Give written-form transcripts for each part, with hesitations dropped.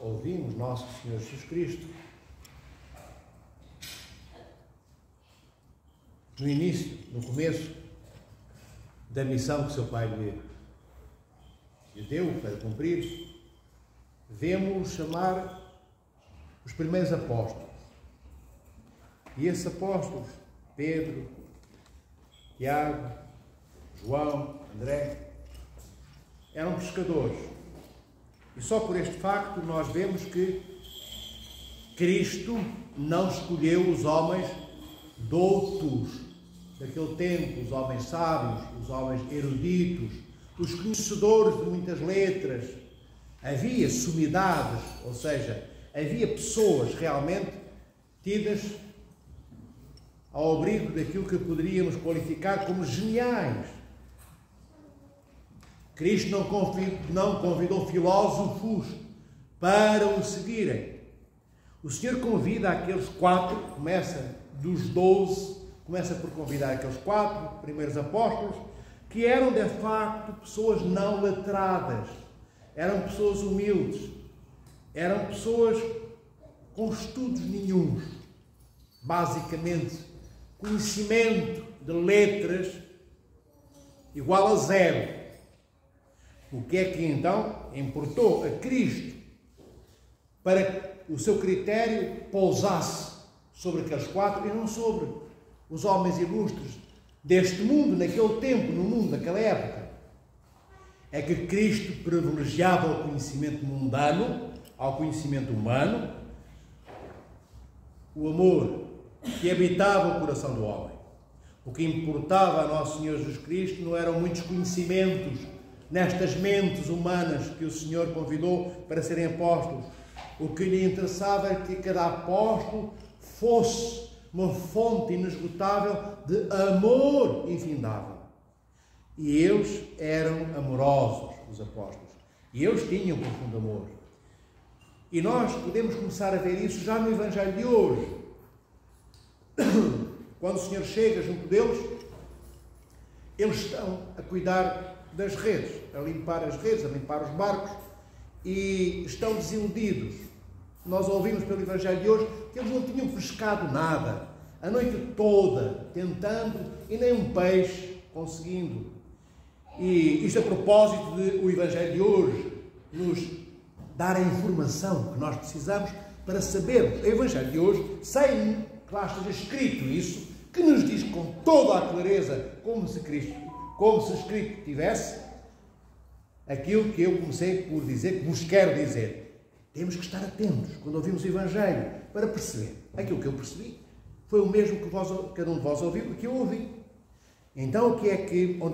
ouvimos nosso Senhor Jesus Cristo, no início, no começo da missão que seu Pai lhe deu para cumprir, vemos chamar os primeiros apóstolos. E esses apóstolos, Pedro, Tiago, João, André, eram pescadores. E só por este facto nós vemos que Cristo não escolheu os homens doutos daquele tempo, os homens sábios, os homens eruditos, os conhecedores de muitas letras. Havia sumidades, ou seja, havia pessoas realmente tidas ao abrigo daquilo que poderíamos qualificar como geniais. Cristo não convidou filósofos para o seguirem. O Senhor convida aqueles 4, começa dos 12, começa por convidar aqueles 4 primeiros apóstolos, que eram de facto pessoas não letradas, eram pessoas humildes, eram pessoas com estudos nenhuns, basicamente conhecimento de letras igual a 0. O que é que então importou a Cristo para que o seu critério pousasse sobre aqueles 4 e não sobre os homens ilustres deste mundo, naquele tempo, no mundo daquela época? É que Cristo privilegiava o conhecimento mundano ao conhecimento humano, o amor que habitava o coração do homem. O que importava a nosso Senhor Jesus Cristo não eram muitos conhecimentos nestas mentes humanas que o Senhor convidou para serem apóstolos. O que lhe interessava é que cada apóstolo fosse uma fonte inesgotável de amor infindável. E eles eram amorosos, os apóstolos. E eles tinham profundo amor. E nós podemos começar a ver isso já no Evangelho de hoje. Quando o Senhor chega junto deles, eles estão a cuidar das redes, a limpar as redes, a limpar os barcos, e estão desiludidos. Nós ouvimos pelo Evangelho de hoje que eles não tinham pescado nada, a noite toda, tentando, e nem um peixe conseguindo. E isto a propósito de o Evangelho de hoje nos dar a informação que nós precisamos para sabermos. O Evangelho de hoje, sem que lá esteja escrito isso, que nos diz com toda a clareza, como se escrito tivesse, aquilo que eu comecei por dizer, que vos quero dizer. Temos que estar atentos quando ouvimos o Evangelho para perceber. Aquilo que eu percebi foi o mesmo que cada um de vós ouviu, que eu ouvi. Então, onde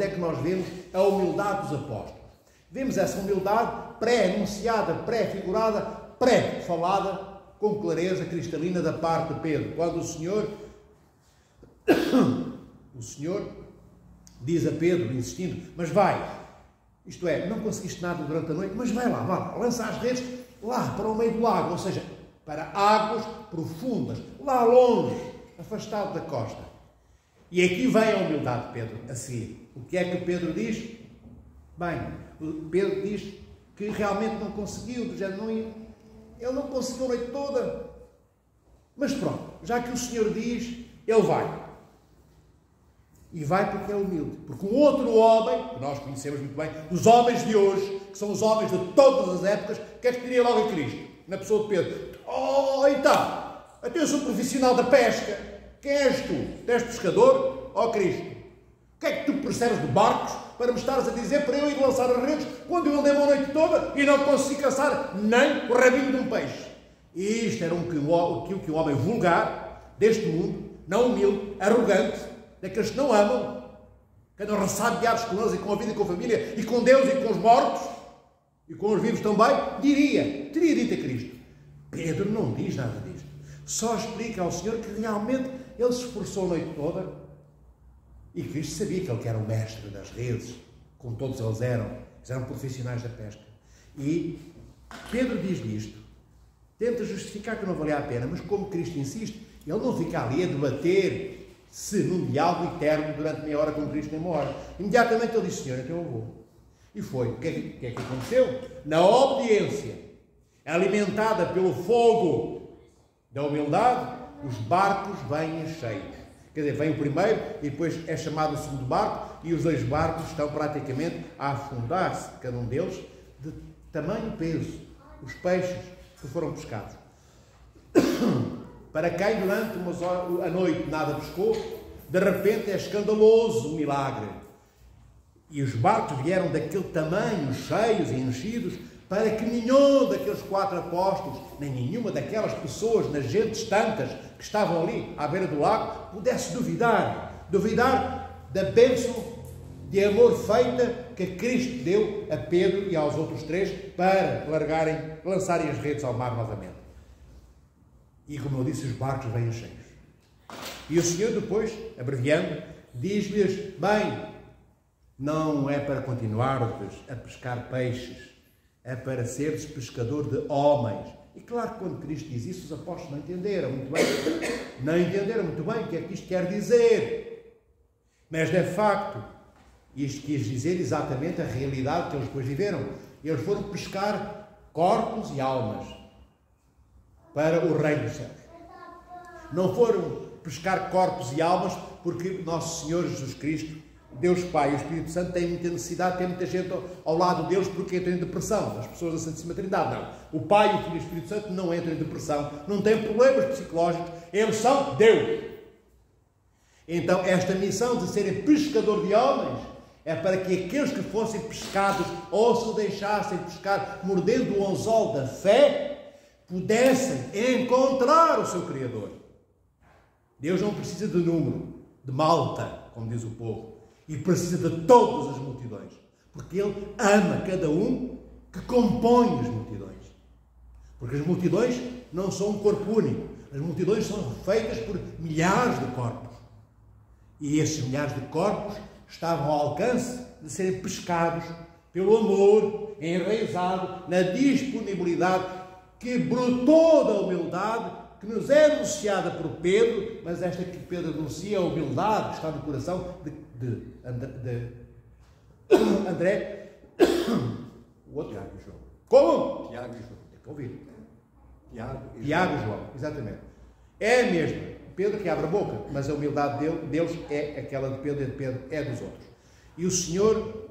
é que nós vemos a humildade dos apóstolos? Vemos essa humildade pré-anunciada, pré-figurada, pré-falada, com clareza cristalina da parte de Pedro. Quando o Senhor diz a Pedro, insistindo, mas vai, isto é, não conseguiste nada durante a noite, mas vai lá, lança as redes lá para o meio do lago, ou seja, para águas profundas, lá longe, afastado da costa. E aqui vem a humildade de Pedro a seguir. O que é que Pedro diz? Bem, Pedro diz que realmente não conseguiu, ele não conseguiu a noite toda. Mas pronto, já que o Senhor diz, ele vai. E vai porque é humilde. Porque um outro homem, que nós conhecemos muito bem, os homens de hoje, que são os homens de todas as épocas, que é que diria logo a Cristo, na pessoa de Pedro? Oh, então, até eu sou profissional da pesca. Quem és tu? Tu és pescador? Oh, Cristo, o que é que tu percebes de barcos para me estares a dizer para eu ir lançar as redes quando eu andei uma noite toda e não consegui caçar nem o rabinho de um peixe? E isto era aquilo que o homem vulgar deste mundo, não humilde, arrogante, daqueles que não amam, que andam ressabiados com eles e com a vida e com a família e com Deus e com os mortos e com os vivos também, teria dito a Cristo. Pedro não diz nada disto. Só explica ao Senhor que realmente ele se esforçou a noite toda e Cristo sabia que ele era o mestre das redes, como todos eles eram profissionais da pesca. E Pedro diz isto, tenta justificar que não valia a pena, mas como Cristo insiste, ele não fica ali a debater se num diálogo eterno durante meia hora com Cristo nem uma hora. Imediatamente ele disse, Senhor, então eu vou. E foi. O que é que aconteceu? Na obediência alimentada pelo fogo da humildade, os barcos vêm cheios. Quer dizer, vem o primeiro e depois é chamado o segundo barco e os dois barcos estão praticamente a afundar-se, cada um deles, de tamanho peso. Os peixes que foram pescados. Para quem durante a noite nada pescou, de repente é escandaloso o milagre. E os barcos vieram daquele tamanho, cheios e enchidos, para que nenhum daqueles 4 apóstolos, nem nenhuma daquelas pessoas, nas gentes tantas que estavam ali à beira do lago, pudesse duvidar da bênção de amor feita que Cristo deu a Pedro e aos outros 3 para lançarem as redes ao mar novamente. E como eu disse, os barcos vêm cheios. E o Senhor depois, abreviando, diz-lhes: bem, não é para continuardes a pescar peixes, é para seres pescador de homens. E claro que quando Cristo diz isso, os apóstolos não entenderam muito bem. Não entenderam muito bem o que é que isto quer dizer. Mas de facto, isto quis dizer exatamente a realidade que eles depois viveram. Eles foram pescar corpos e almas para o reino dos céus. Não foram pescar corpos e almas porque Nosso Senhor Jesus Cristo, Deus Pai e o Espírito Santo têm muita necessidade, tem muita gente ao lado deles porque entram em depressão. As pessoas da Santíssima Trindade, não. O Pai, o Filho e o Espírito Santo não entram em depressão, não têm problemas psicológicos, eles são Deus. Então, esta missão de serem pescador de homens é para que aqueles que fossem pescados ou se deixassem pescar mordendo o anzol da fé, pudessem encontrar o seu Criador. Deus não precisa de número, de malta, como diz o povo, e precisa de todas as multidões, porque Ele ama cada um que compõe as multidões. Porque as multidões não são um corpo único, as multidões são feitas por milhares de corpos. E esses milhares de corpos estavam ao alcance de serem pescados pelo amor enraizado na disponibilidade que brotou da humildade que nos é anunciada por Pedro, mas esta que Pedro anuncia, a humildade que está no coração de André, o outro Tiago e João. Como? Tiago e João. Tem que ouvir. Tiago e João, exatamente. É a mesma. Pedro que abre a boca, mas a humildade deles é aquela de Pedro e de Pedro é dos outros. E o Senhor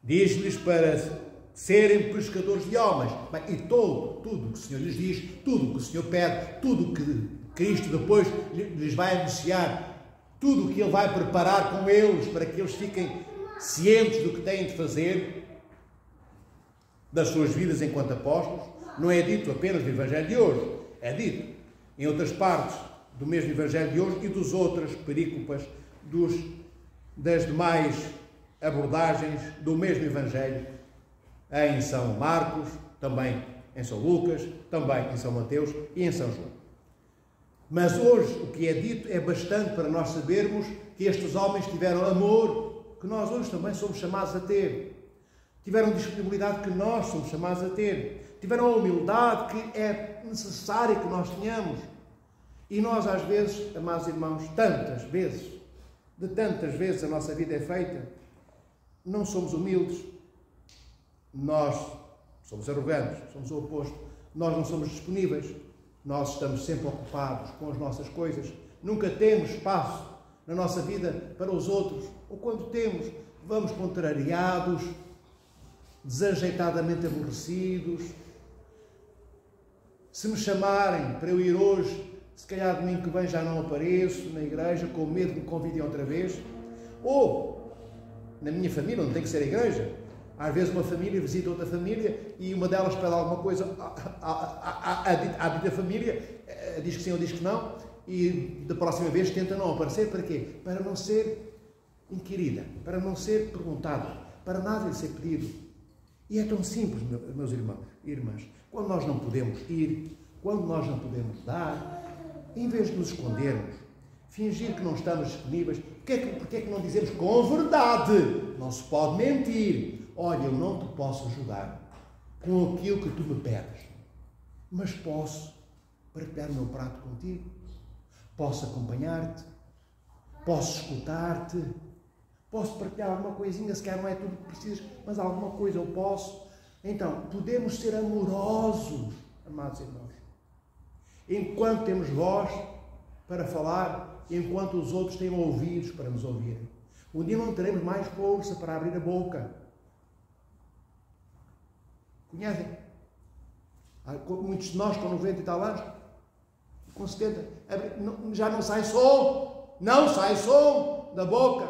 diz-lhes para serem pescadores de homens. E tudo o que o Senhor lhes diz, tudo o que o Senhor pede, tudo o que Cristo depois lhes vai anunciar, tudo o que Ele vai preparar com eles para que eles fiquem cientes do que têm de fazer das suas vidas enquanto apóstolos, não é dito apenas no Evangelho de hoje, é dito em outras partes do mesmo Evangelho de hoje e dos outras perícopas das demais abordagens do mesmo Evangelho em São Marcos, também em São Lucas, também em São Mateus e em São João. Mas hoje o que é dito é bastante para nós sabermos que estes homens tiveram amor, que nós hoje também somos chamados a ter. Tiveram disponibilidade que nós somos chamados a ter. Tiveram a humildade que é necessária que nós tenhamos. E nós às vezes, amados irmãos, tantas vezes a nossa vida é feita, não somos humildes. Nós somos arrogantes, somos o oposto. Nós não somos disponíveis. Nós estamos sempre ocupados com as nossas coisas. Nunca temos espaço na nossa vida para os outros. Ou quando temos, vamos contrariados, desajeitadamente aborrecidos. Se me chamarem para eu ir hoje, se calhar domingo que vem já não apareço na igreja, com medo que me convidem outra vez. Ou na minha família, onde tem que ser a igreja. Às vezes uma família visita outra família e uma delas pede alguma coisa à dita família, diz que sim ou diz que não, e da próxima vez tenta não aparecer. Para quê? Para não ser inquirida, para não ser perguntada, para nada lhe ser pedido. E é tão simples, meus irmãos e irmãs, quando nós não podemos ir, quando nós não podemos dar, em vez de nos escondermos, fingir que não estamos disponíveis, porque é que não dizemos com verdade? Não se pode mentir. Olha, eu não te posso ajudar com aquilo que tu me pedes, mas posso partilhar o meu prato contigo, posso acompanhar-te, posso escutar-te, posso partilhar alguma coisinha, se calhar não é tudo que precisas, mas alguma coisa eu posso. Então, podemos ser amorosos, amados irmãos, enquanto temos voz para falar, enquanto os outros têm ouvidos para nos ouvirem. Um dia não teremos mais força para abrir a boca. Conhecem? Muitos de nós com 90 e tal anos, com 70, já não sai som, não sai som da boca.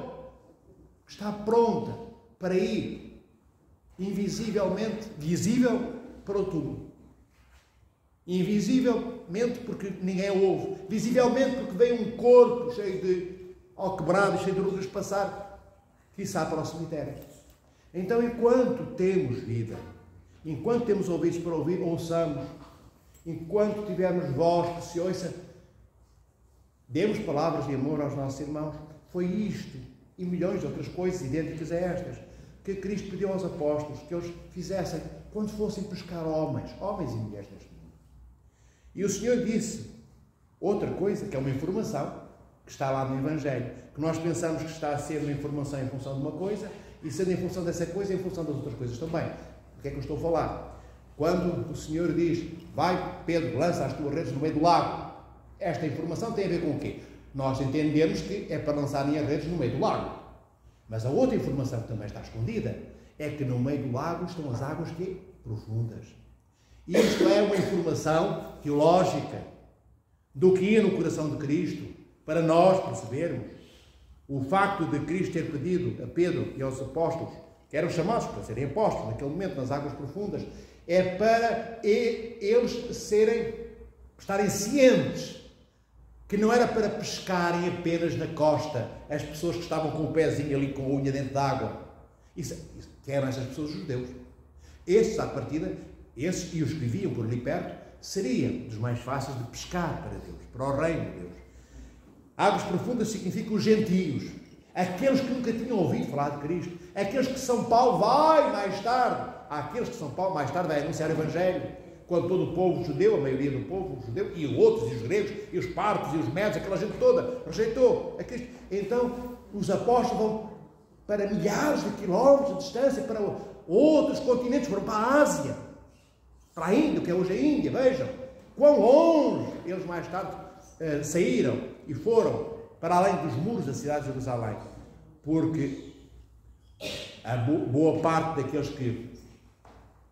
Está pronta para ir invisivelmente, visível para o túmulo. Invisivelmente porque ninguém a ouve. Visivelmente porque vem um corpo cheio de alquebrado, cheio de rugas passar, quiçá para o cemitério. Então, enquanto temos vida, enquanto temos ouvidos para ouvir, ouçamos. Enquanto tivermos voz que se ouça, demos palavras de amor aos nossos irmãos. Foi isto e milhões de outras coisas idênticas a estas que Cristo pediu aos apóstolos que eles fizessem quando fossem pescar homens e mulheres deste mundo. E o Senhor disse outra coisa, que é uma informação, que está lá no Evangelho, que nós pensamos que está a ser uma informação em função de uma coisa, e sendo em função dessa coisa, em função das outras coisas também. Do que é que eu estou a falar? Quando o Senhor diz, vai Pedro, lança as tuas redes no meio do lago, esta informação tem a ver com o quê? Nós entendemos que é para lançarem as redes no meio do lago. Mas a outra informação que também está escondida é que no meio do lago estão as águas que profundas. E isto é uma informação teológica do que ia no coração de Cristo, para nós percebermos o facto de Cristo ter pedido a Pedro e aos apóstolos, que eram chamados para serem apóstolos naquele momento nas águas profundas, é para eles estarem cientes que não era para pescarem apenas na costa as pessoas que estavam com o pezinho ali com a unha dentro da água. Que eram essas pessoas, os judeus. Esses, à partida, esses e os que viviam por ali perto, seriam dos mais fáceis de pescar para Deus, para o reino de Deus. Águas profundas significam os gentios, aqueles que nunca tinham ouvido falar de Cristo, aqueles que São Paulo vai mais tarde, aqueles que São Paulo mais tarde vai anunciar o Evangelho, quando todo o povo judeu, a maioria do povo judeu, e outros, e os gregos, e os partos, e os médios, aquela gente toda, rejeitou a Cristo. Então, os apóstolos vão para milhares de quilómetros de distância, para outros continentes, foram para a Ásia, para a Índia, que é hoje a Índia, vejam, quão longe eles mais tarde saíram e foram para além dos muros da cidade de Jerusalém, porque a boa parte daqueles que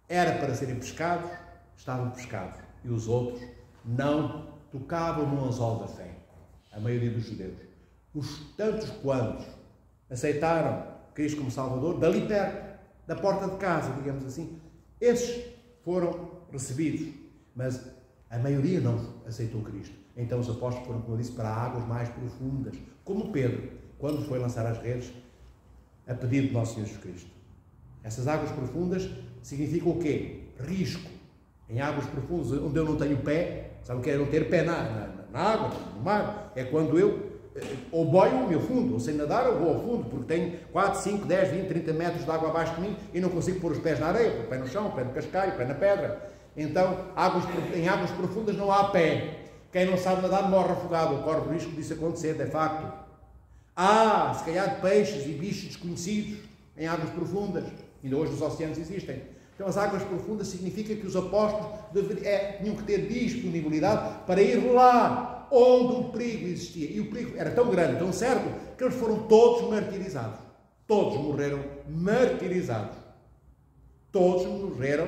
era para serem pescados, estavam pescados, e os outros não tocavam no anzol da fé, a maioria dos judeus. Os tantos quantos aceitaram Cristo como Salvador, dali perto, da porta de casa, digamos assim, esses foram recebidos, mas a maioria não aceitou Cristo. Então os apóstolos foram, como eu disse, para águas mais profundas, como Pedro, quando foi lançar as redes, a pedido de nosso Senhor Jesus Cristo. Essas águas profundas significam o quê? Risco. Em águas profundas, onde eu não tenho pé, sabe o que é não ter pé na água, no mar? É quando eu ou boio o meu fundo, ou sei nadar ou vou ao fundo, porque tenho 4, 5, 10, 20, 30 metros de água abaixo de mim e não consigo pôr os pés na areia, o pé no chão, o pé no cascalho, o pé na pedra. Então, em águas profundas não há pé. Quem não sabe nadar morre afogado, ou corre o risco disso acontecer, de facto. Há, se calhar, peixes e bichos desconhecidos em águas profundas. Ainda hoje os oceanos existem. Então, as águas profundas significa que os apóstolos tinham que ter disponibilidade para ir lá onde o perigo existia. E o perigo era tão grande, tão certo, que eles foram todos martirizados. Todos morreram martirizados. Todos morreram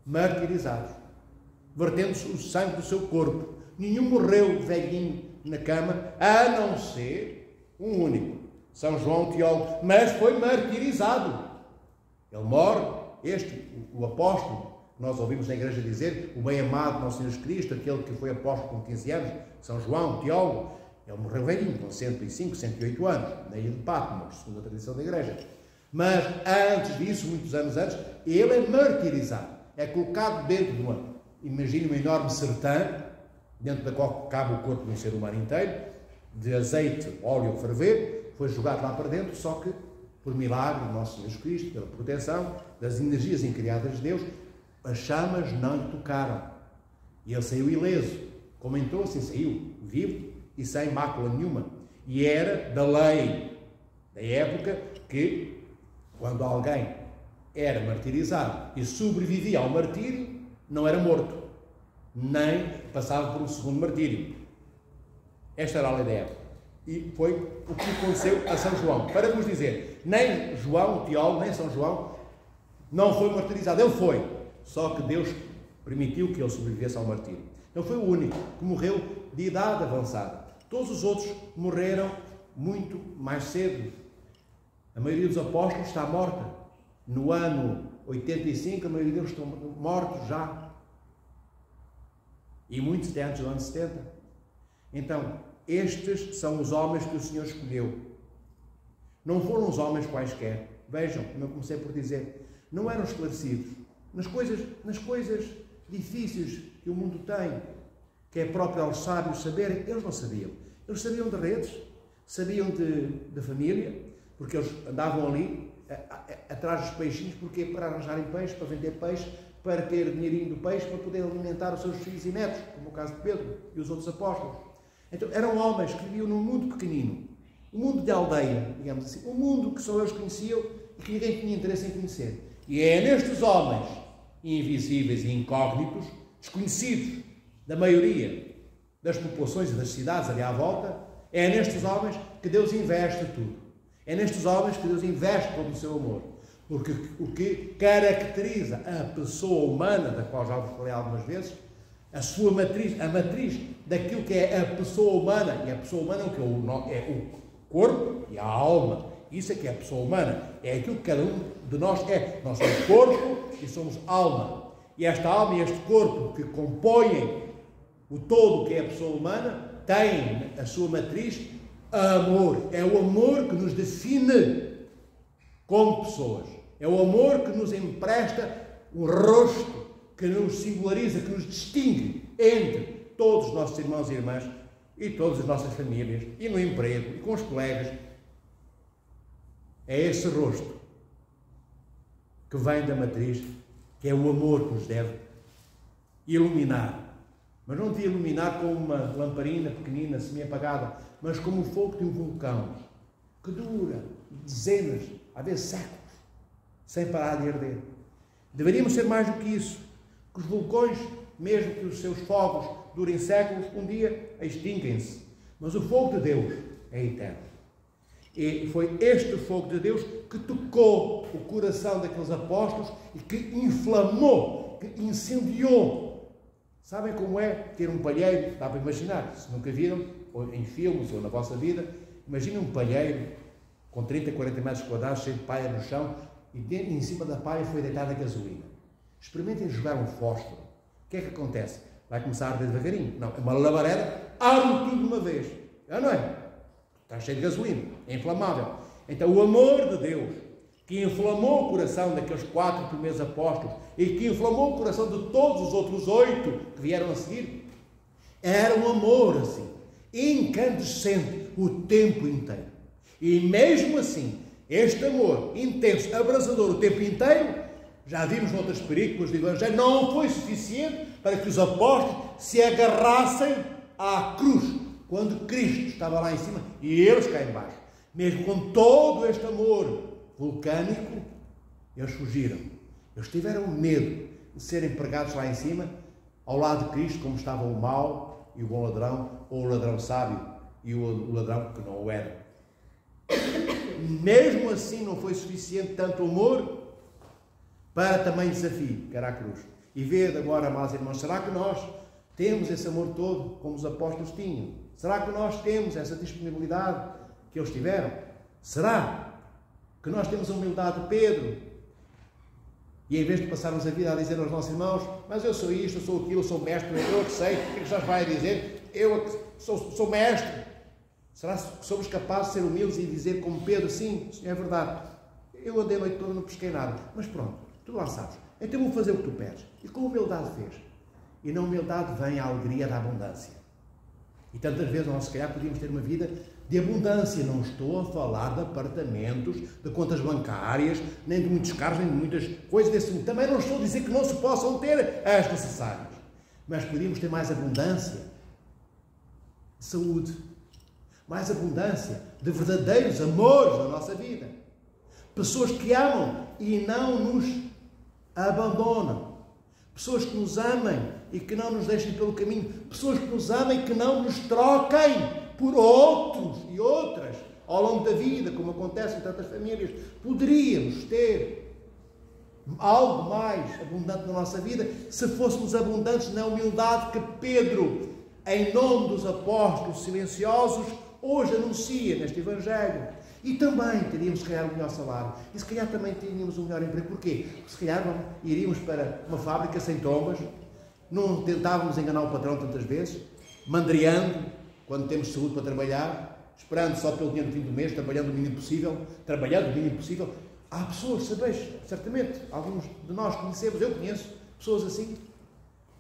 martirizados, vertendo-se o sangue do seu corpo. Nenhum morreu velhinho na cama, a não ser um único, São João Teólogo, mas foi martirizado. Ele morre, o apóstolo, nós ouvimos na igreja dizer, o bem-amado Nosso Senhor Jesus Cristo, aquele que foi apóstolo com 15 anos, São João Teólogo, ele morreu velhinho, com 105, 108 anos, na ilha de Patmos, segundo a tradição da igreja. Mas antes disso, muitos anos antes, ele é martirizado, é colocado dentro de imagine uma enorme sertã, dentro da qual cabe o corpo de um ser humano inteiro, de azeite, óleo a ferver, foi jogado lá para dentro, só que, por milagre do Nosso Senhor Jesus Cristo, pela proteção das energias incriadas de Deus, as chamas não lhe tocaram. E ele saiu ileso. Como entrou, assim saiu, vivo e sem mácula nenhuma. E era da lei, da época, que, quando alguém era martirizado e sobrevivia ao martírio, não era morto, nem passava por um segundo martírio. Esta era a lei da época. E foi o que aconteceu a São João. Para vos dizer, nem João, o teólogo, nem São João, não foi martirizado. Ele foi. Só que Deus permitiu que ele sobrevivesse ao martírio. Ele foi o único que morreu de idade avançada. Todos os outros morreram muito mais cedo. A maioria dos apóstolos está morta. No ano 85, a maioria deles estão mortos já. E muitos até antes do ano 70. Então, estes são os homens que o Senhor escolheu. Não foram os homens quaisquer. Vejam, como eu comecei por dizer, não eram esclarecidos nas coisas difíceis que o mundo tem, que é próprio aos sábios saberem. Eles não sabiam. Eles sabiam de redes, sabiam de família, porque eles andavam ali atrás dos peixinhos, porque para arranjarem peixe, para vender peixe, para ter dinheirinho do peixe, para poder alimentar os seus filhos e netos, como o caso de Pedro e os outros apóstolos. Então, eram homens que viviam num mundo pequenino, um mundo de aldeia, digamos assim, um mundo que só eles conheciam e que ninguém tinha interesse em conhecer. E é nestes homens invisíveis e incógnitos, desconhecidos da maioria das populações e das cidades ali à volta, é nestes homens que Deus investe tudo. É nestes homens que Deus investe todo o seu amor. Porque o que caracteriza a pessoa humana, da qual já vos falei algumas vezes, a sua matriz, a matriz daquilo que é a pessoa humana, e a pessoa humana é o corpo e a alma. Isso é que é a pessoa humana, é aquilo que cada um de nós é. Nós somos corpo e somos alma. E esta alma e este corpo que compõem o todo que é a pessoa humana, têm a sua matriz amor. É o amor que nos define como pessoas. É o amor que nos empresta um rosto, que nos singulariza, que nos distingue entre todos os nossos irmãos e irmãs e todas as nossas famílias, e no emprego, e com os colegas. É esse rosto que vem da matriz, que é o amor que nos deve iluminar. Mas não devia iluminar com uma lamparina pequenina, semi-apagada, mas como o fogo de um vulcão, que dura dezenas, às vezes séculos, sem parar de arder. Deveríamos ser mais do que isso, que os vulcões, mesmo que os seus fogos durem séculos, um dia extinguem-se. Mas o fogo de Deus é eterno. E foi este fogo de Deus que tocou o coração daqueles apóstolos e que inflamou, que incendiou. Sabem como é ter um palheiro? Dá para imaginar, se nunca viram, ou em filmes ou na vossa vida, imaginem um palheiro com 30, 40 metros quadrados, cheio de palha no chão, e em cima da palha foi deitada a gasolina. Experimentem jogar um fósforo. O que é que acontece? Vai começar a arder devagarinho. Não, é uma labareda, arde tudo de uma vez. Não é? Está cheio de gasolina, é inflamável. Então o amor de Deus, que inflamou o coração daqueles 4 primeiros apóstolos e que inflamou o coração de todos os outros 8 que vieram a seguir, era um amor assim, incandescente o tempo inteiro. E mesmo assim, este amor intenso, abrasador o tempo inteiro, já vimos noutras películas do Evangelho, não foi suficiente para que os apóstolos se agarrassem à cruz, quando Cristo estava lá em cima e eles cá em baixo. Mesmo com todo este amor vulcânico, eles fugiram. Eles tiveram medo de serem pregados lá em cima, ao lado de Cristo, como estavam o mau e o bom ladrão, ou o ladrão sábio e o ladrão que não o era. Mesmo assim não foi suficiente tanto amor para também desafio, que era a cruz. E vede agora, amados irmãos, será que nós temos esse amor todo como os apóstolos tinham? Será que nós temos essa disponibilidade que eles tiveram? Será que nós temos a humildade de Pedro? E em vez de passarmos a vida a dizer aos nossos irmãos, mas eu sou isto, eu sou aquilo, eu sou mestre, eu que sei, o que já vai dizer? Eu sou mestre. Será que somos capazes de ser humildes e dizer como Pedro, sim, é verdade, eu andei a noite toda, não pesquei nada, mas pronto, tu lá sabes, então vou fazer o que tu pedes. E com humildade fez. E na humildade vem a alegria da abundância. E tantas vezes nós, se calhar, podíamos ter uma vida de abundância. Não estou a falar de apartamentos, de contas bancárias, nem de muitos carros, nem de muitas coisas desse mundo. Também não estou a dizer que não se possam ter as necessárias. Mas podíamos ter mais abundância de saúde, mais abundância de verdadeiros amores na nossa vida. Pessoas que amam e não nos abandonam. Pessoas que nos amem e que não nos deixem pelo caminho. Pessoas que nos amem e que não nos troquem por outros e outras ao longo da vida, como acontece em tantas famílias. Poderíamos ter algo mais abundante na nossa vida se fôssemos abundantes na humildade que Pedro, em nome dos apóstolos silenciosos, hoje anuncia neste Evangelho. E também teríamos, se calhar, um melhor salário. E se calhar também teríamos um melhor emprego. Porquê? Porque se calhar iríamos para uma fábrica sem trombas, não tentávamos enganar o patrão tantas vezes, mandriando, quando temos saúde para trabalhar, esperando só pelo dinheiro do fim do mês, trabalhando o mínimo possível. Há pessoas, sabeis, certamente, alguns de nós conhecemos, eu conheço pessoas assim,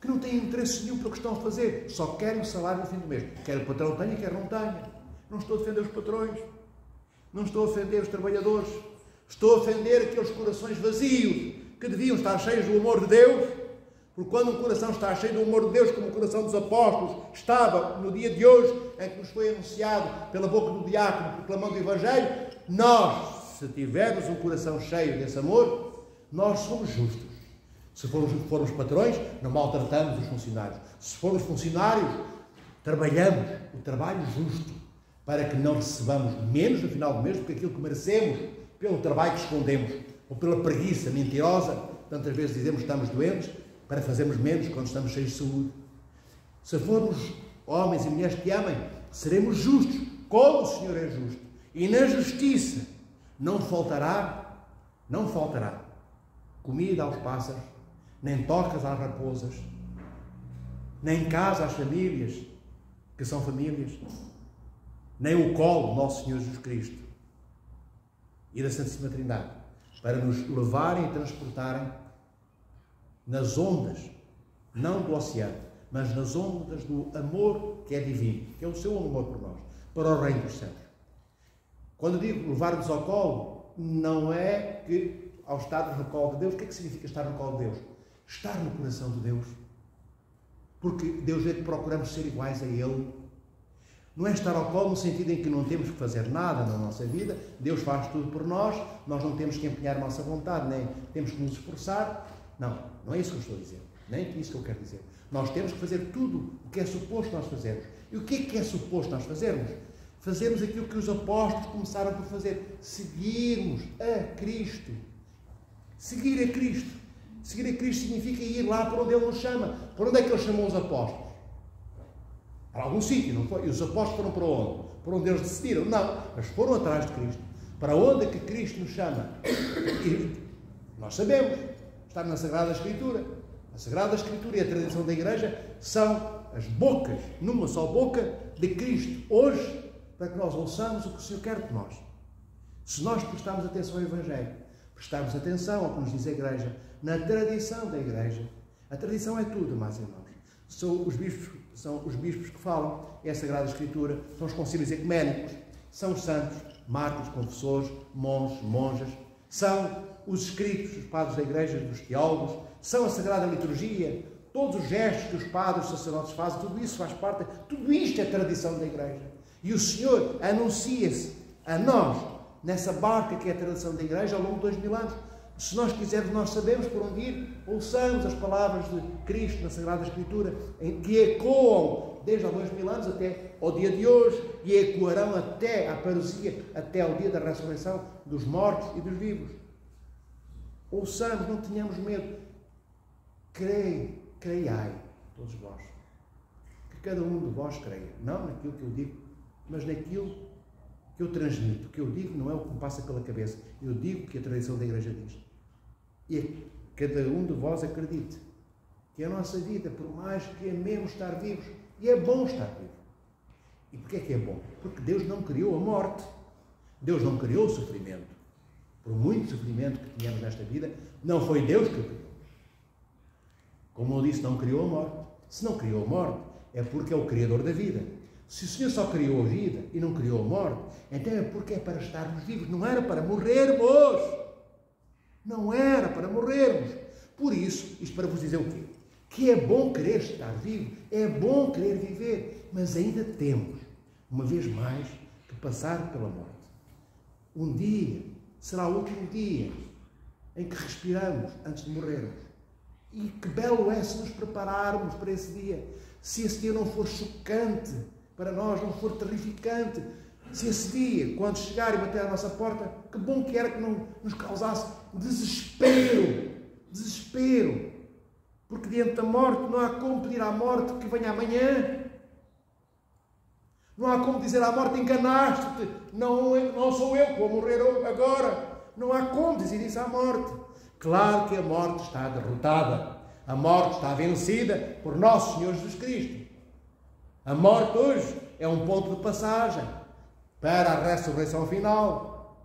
que não têm interesse nenhum pelo que estão a fazer, só querem o salário no fim do mês. Quer o patrão tenha, quer não tenha. Não estou a defender os patrões, não estou a ofender os trabalhadores, estou a ofender aqueles corações vazios que deviam estar cheios do amor de Deus, porque quando um coração está cheio do amor de Deus, como o coração dos apóstolos estava no dia de hoje, em que nos foi anunciado pela boca do diácono, proclamando o Evangelho, nós, se tivermos um coração cheio desse amor, nós somos justos. Se formos patrões, não maltratamos os funcionários. Se formos funcionários, trabalhamos o trabalho justo, para que não recebamos menos no final do mês do que aquilo que merecemos pelo trabalho que escondemos, ou pela preguiça mentirosa. Tantas vezes dizemos que estamos doentes, para fazermos menos quando estamos cheios de saúde. Se formos homens e mulheres que amem, seremos justos, como o Senhor é justo. E na justiça não faltará comida aos pássaros, nem tocas às raposas, nem casa às famílias, que são famílias, nem o colo do nosso Senhor Jesus Cristo e da Santíssima Trindade, para nos levarem e transportarem nas ondas, não do oceano, mas nas ondas do amor que é divino, que é o seu amor por nós, para o reino dos céus. Quando digo levar-nos ao colo, não é que ao estar no colo de Deus, o que é que significa estar no colo de Deus? Estar no coração de Deus. Porque Deus é que procuramos ser iguais a Ele. Não é estar ao colo no sentido em que não temos que fazer nada na nossa vida, Deus faz tudo por nós, nós não temos que empenhar a nossa vontade, nem temos que nos esforçar. Não, não é isso que eu estou a dizer, nem isso que eu quero dizer. Nós temos que fazer tudo o que é suposto nós fazermos. E o que é suposto nós fazermos? Fazermos aquilo que os apóstolos começaram por fazer, seguirmos a Cristo. Seguir a Cristo. Seguir a Cristo significa ir lá para onde Ele nos chama. Para onde é que Ele chamou os apóstolos? Para algum sítio, não foi? E os apóstolos foram para onde? Para onde eles decidiram? Não, mas foram atrás de Cristo. Para onde é que Cristo nos chama? E nós sabemos, está na Sagrada Escritura. A Sagrada Escritura e a tradição da Igreja são as bocas, numa só boca, de Cristo. Hoje, para que nós ouçamos o que o Senhor quer de nós. Se nós prestarmos atenção ao Evangelho, prestarmos atenção ao que nos diz a Igreja, na tradição da Igreja. A tradição é tudo, amados irmãos. São os bispos que falam, é a Sagrada Escritura, são os concílios ecuménicos, são os santos, mártires, confessores, monges, monjas, são os escritos dos padres da Igreja, dos teólogos, são a Sagrada Liturgia, todos os gestos que os padres, os sacerdotes fazem, tudo isso faz parte, tudo isto é tradição da Igreja. E o Senhor anuncia-se a nós, nessa barca que é a tradição da Igreja, ao longo de 2000 anos. Se nós quisermos, nós sabemos por onde ir, ouçamos as palavras de Cristo na Sagrada Escritura, que ecoam desde há 2000 anos até ao dia de hoje, e ecoarão até à parousia, até ao dia da ressurreição dos mortos e dos vivos. Ouçamos, não tenhamos medo. Creiai, todos vós. Que cada um de vós creia. Não naquilo que eu digo, mas naquilo que eu transmito. O que eu digo não é o que me passa pela cabeça. Eu digo o que a tradição da Igreja diz. E cada um de vós acredite que a nossa vida, por mais que amemos estar vivos, e é bom estar vivo. E porquê é que é bom? Porque Deus não criou a morte. Deus não criou o sofrimento. Por muito sofrimento que tínhamos nesta vida, não foi Deus que o criou. Como eu disse, não criou a morte. Se não criou a morte, é porque é o Criador da vida. Se o Senhor só criou a vida e não criou a morte, então é porque é para estarmos vivos. Não era para morrermos. Não era para morrermos. Por isso, isto para vos dizer o quê? Que é bom querer estar vivo, é bom querer viver, mas ainda temos, uma vez mais, que passar pela morte. Um dia será o último dia em que respiramos antes de morrermos. E que belo é se nos prepararmos para esse dia. Se esse dia não for chocante para nós, não for terrificante, se esse dia, quando chegar e bater à nossa porta, que bom que era que não nos causasse desespero. Desespero. Porque diante da morte não há como pedir à morte que venha amanhã. Não há como dizer à morte, enganaste-te, não sou eu que vou morrer agora. Não há como dizer isso à morte. Claro que a morte está derrotada. A morte está vencida por nosso Senhor Jesus Cristo. A morte hoje é um ponto de passagem para a ressurreição final.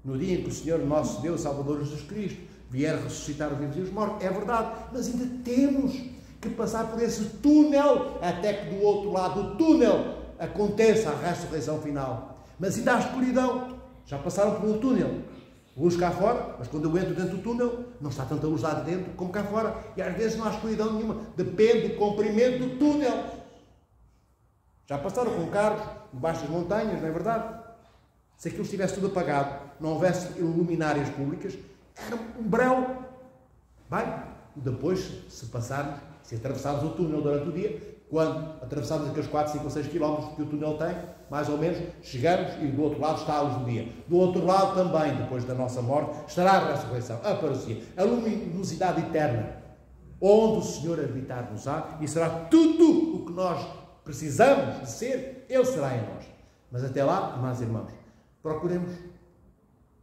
No dia em que o Senhor, nosso Deus, Salvador Jesus Cristo, vier ressuscitar os vivos e os mortos. É verdade, mas ainda temos que passar por esse túnel até que do outro lado do túnel aconteça a ressurreição final. Mas ainda há escuridão. Já passaram por um túnel. Luz cá fora, mas quando eu entro dentro do túnel, não está tanta luz lá dentro como cá fora. E às vezes não há escuridão nenhuma. Depende do comprimento do túnel. Já passaram com carros debaixo das montanhas, não é verdade? Se aquilo estivesse tudo apagado, não houvesse luminárias públicas, era um breu. Bem, depois, se passarmos, se atravessarmos o túnel durante o dia, quando atravessarmos aqueles 4, 5 ou 6 km que o túnel tem, mais ou menos, chegamos e do outro lado está a luz do dia. Do outro lado também, depois da nossa morte, estará a ressurreição, a parousia, a luminosidade eterna, onde o Senhor habitar-nos-á e será tudo o que nós precisamos de ser, Ele será em nós. Mas até lá, irmãs e irmãos, procuremos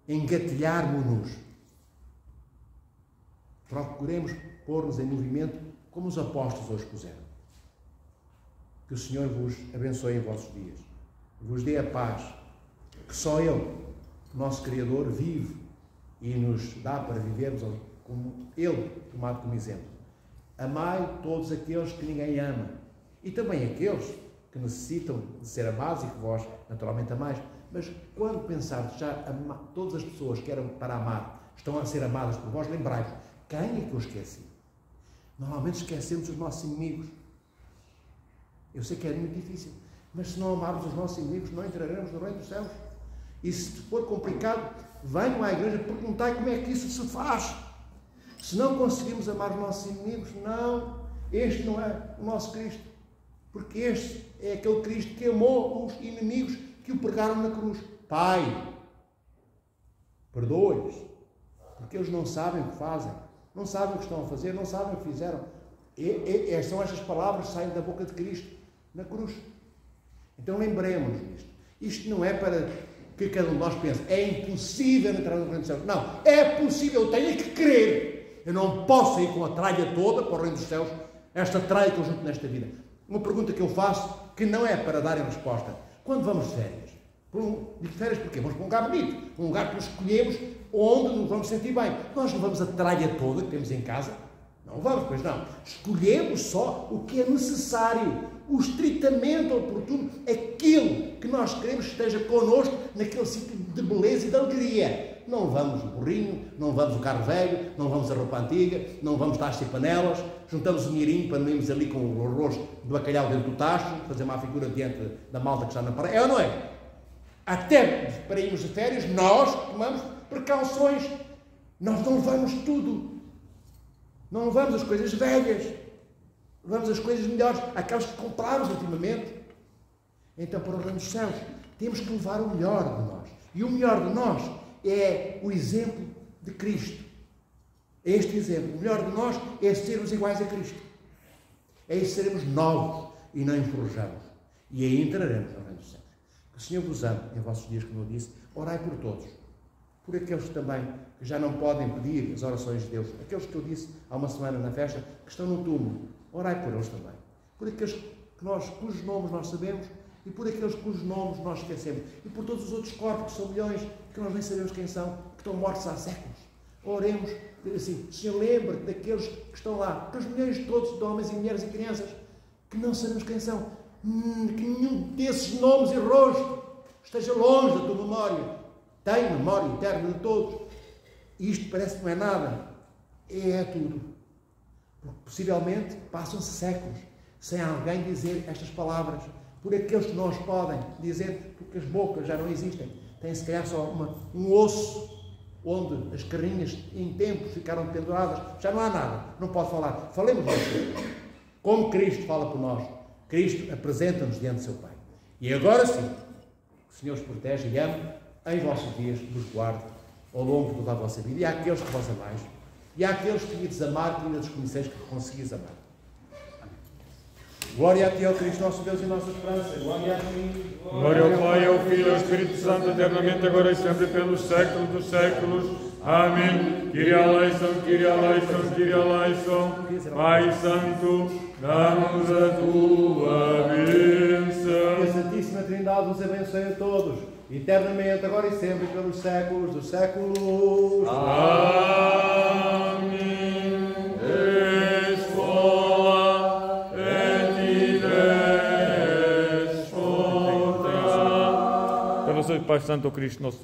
engatilharmos-nos. Procuremos pôr-nos em movimento como os apóstolos hoje puseram. Que o Senhor vos abençoe em vossos dias. Vos dê a paz. Que só Ele, nosso Criador, vive e nos dá para vivermos como Ele, tomado como exemplo. Amai todos aqueles que ninguém ama. E também aqueles que necessitam de ser amados e que vós, naturalmente, amais. Mas quando pensardes já todas as pessoas que eram para amar estão a ser amadas por vós, lembrai-vos, quem é que eu esqueci? Normalmente esquecemos os nossos inimigos. Eu sei que é muito difícil, mas se não amarmos os nossos inimigos, não entraremos no reino dos céus. E se for complicado, venham à igreja perguntar como é que isso se faz. Se não conseguimos amar os nossos inimigos, não, este não é o nosso Cristo. Porque este é aquele Cristo que amou os inimigos que o pregaram na cruz. Pai, perdoa-lhes, porque eles não sabem o que fazem, não sabem o que estão a fazer, não sabem o que fizeram. São estas palavras que saem da boca de Cristo na cruz. Então lembremos disto. Isto não é para que cada um de nós pense, é impossível entrar no reino dos céus. Não, é possível, eu tenho que crer. Eu não posso ir com a tralha toda para o reino dos céus, esta tralha que eu junto nesta vida. Uma pergunta que eu faço, que não é para darem resposta. Quando vamos de férias? De férias porquê? Vamos para um lugar bonito, um lugar que nós escolhemos onde nos vamos sentir bem. Nós não vamos a tralha toda que temos em casa. Não vamos, pois não. Escolhemos só o que é necessário, o estritamente oportuno, aquilo que nós queremos que esteja connosco naquele sítio de beleza e de alegria. Não vamos o burrinho, não vamos o carro velho, não vamos a roupa antiga, não vamos taças e panelas, juntamos o dinheirinho para não irmos ali com o arroz de bacalhau dentro do tacho, fazer uma figura diante da malta que está na praia. É ou não é? Até para irmos de férias, nós tomamos precauções. Nós não levamos tudo. Não levamos as coisas velhas. Levamos as coisas melhores, aquelas que comprámos ultimamente. Então, para o reino dos céus, temos que levar o melhor de nós. E o melhor de nós é o exemplo de Cristo. É este exemplo. O melhor de nós é sermos iguais a Cristo. É sermos novos e não enferrujamos. E aí entraremos no reino dos céus. Que o Senhor vos ame em vossos dias, como eu disse. Orai por todos. Por aqueles também que já não podem pedir as orações de Deus. Aqueles que eu disse há uma semana na festa, que estão no túmulo. Orai por eles também. Por aqueles cujos nomes nós sabemos e por aqueles cujos nomes nós esquecemos. E por todos os outros corpos, que são milhões, que nós nem sabemos quem são, que estão mortos há séculos. Oremos, assim, Senhor, lembra-te daqueles que estão lá, dos milhões todos de homens e mulheres e crianças, que não sabemos quem são. Que nenhum desses nomes e rostos esteja longe da tua memória. Tem memória eterna de todos. E isto parece que não é nada. É tudo. Porque possivelmente passam-se séculos sem alguém dizer estas palavras. Por aqueles que nós podem dizer, porque as bocas já não existem. Tem se calhar só um osso onde as carrinhas em tempos ficaram penduradas, já não há nada, não pode falar. Falemos disso. Como Cristo fala por nós, Cristo apresenta-nos diante do seu Pai. E agora sim, o Senhor os protege e ama em vossos dias, vos guarde ao longo de toda a vossa vida. E há aqueles que vos amais, e há aqueles que ides amar, que ainda desconheceis que conseguis amar. Glória a Ti, ó Cristo, nosso Deus e nossa esperança. Glória a Ti. Glória ao Pai, ao Filho e ao Espírito Santo, eternamente, agora e sempre, pelos séculos dos séculos. Amém. Kyrie eleison, Kyrie eleison, Kyrie eleison. Pai Santo, dá-nos a Tua bênção. Que a Santíssima Trindade vos abençoe a todos, eternamente, agora e sempre, pelos séculos dos séculos. Amém. Escola et ide escolta. Pelo seu Pai Santo Cristo nosso